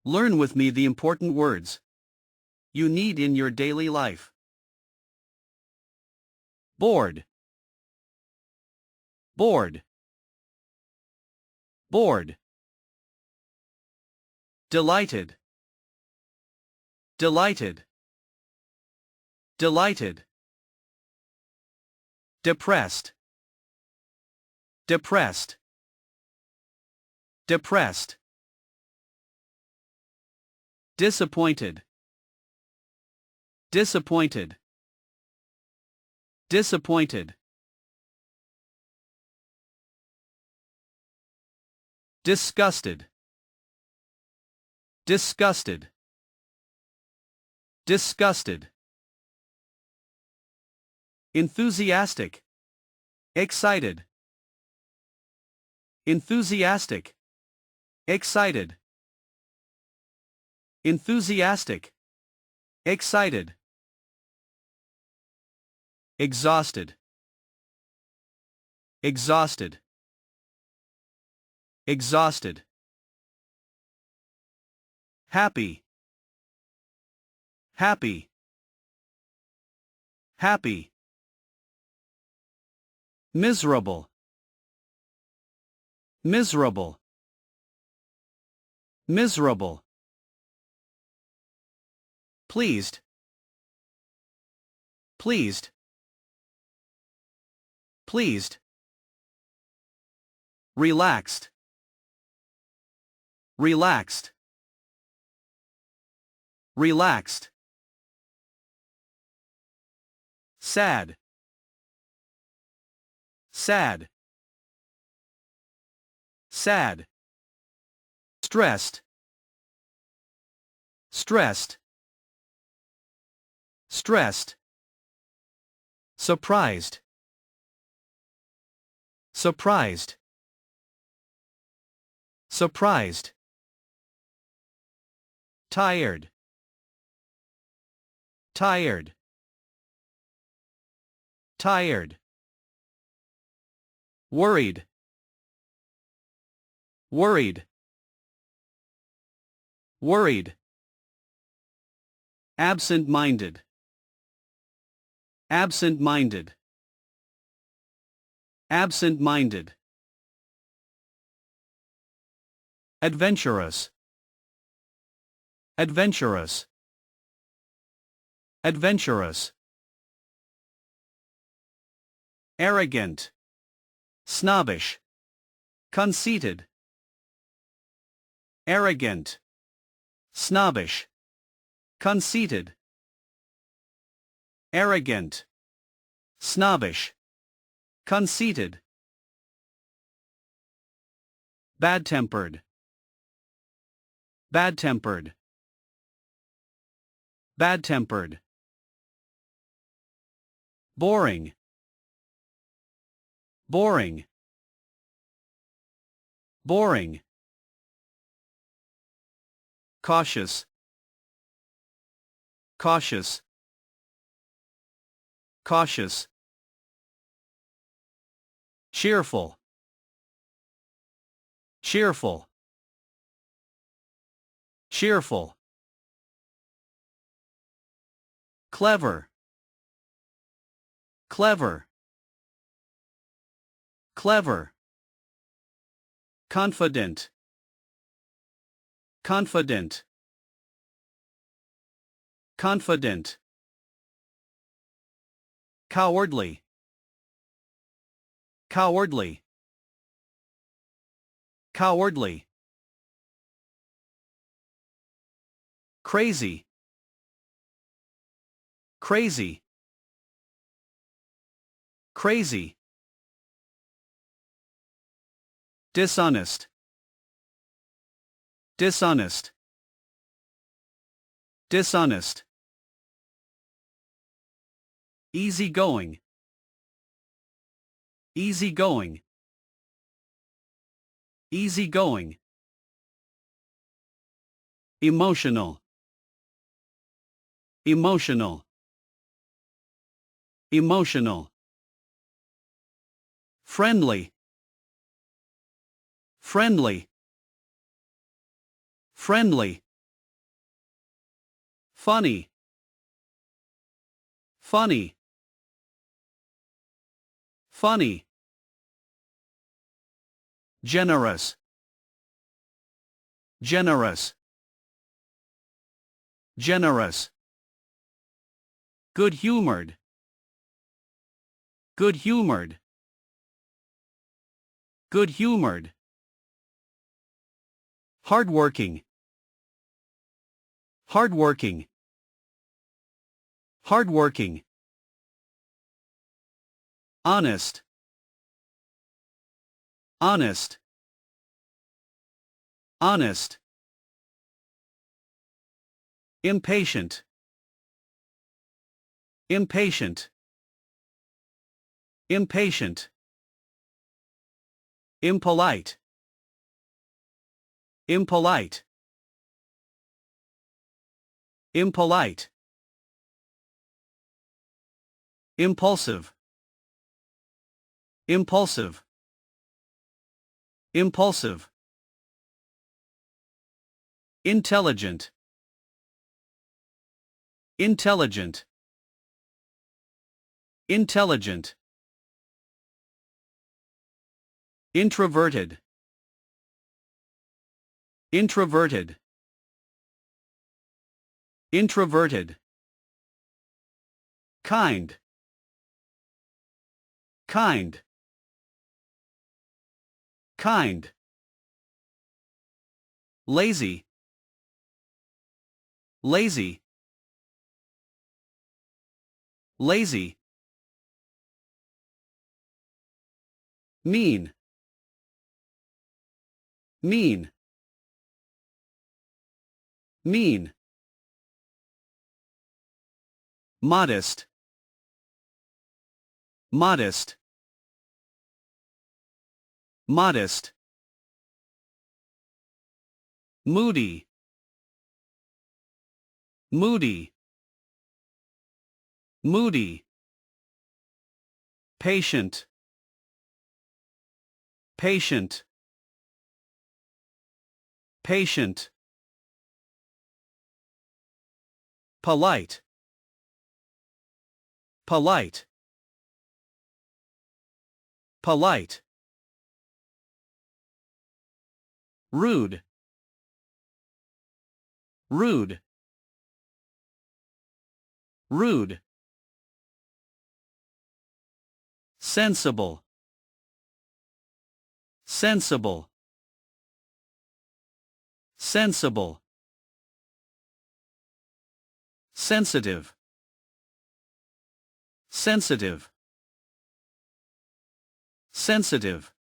Learn with me the important words you need in your daily life. Bored, bored, bored. Delighted, delighted, delighted. Depressed, depressed, depressed. Disappointed, disappointed, disappointed. Disgusted, disgusted, disgusted. Enthusiastic, excited, enthusiastic, excited, enthusiastic, excited. Exhausted, exhausted, exhausted. Happy, happy, happy. Miserable, miserable, miserable. Pleased, pleased, pleased. Relaxed, relaxed, relaxed. Sad, sad, sad. Stressed, stressed, stressed. Surprised, surprised, surprised. Tired, tired, tired. Worried, worried, worried. Absent-minded, absent-minded, absent-minded. Adventurous, adventurous, adventurous. Arrogant, snobbish, conceited. Arrogant, snobbish, conceited. Arrogant, snobbish, conceited. Bad-tempered, bad-tempered, bad-tempered. Boring, boring, boring. Cautious, cautious, cautious. Cheerful, cheerful, cheerful. Clever, clever, clever. Confident, confident, confident. Cowardly, cowardly, cowardly. Crazy, crazy, crazy. Dishonest, dishonest, dishonest. Easygoing, easygoing, easygoing. Emotional, emotional, emotional. Friendly, friendly, friendly. funny, funny, funny. Generous, generous, generous. Good-humored, good-humored, good-humored. Hardworking, hardworking, hardworking. Honest, honest, honest. Impatient, impatient, impatient. Impolite, impolite, impolite. Impulsive, impulsive, impulsive. Intelligent, intelligent, intelligent. Introverted, introverted, introverted. Kind, kind, kind. Lazy, lazy, lazy. Mean, mean, mean. Modest, modest, modest. Moody, moody, moody. Patient, patient, patient. Polite, polite, polite. Rude, rude, rude. Sensible, sensible, sensible. Sensitive, sensitive, sensitive.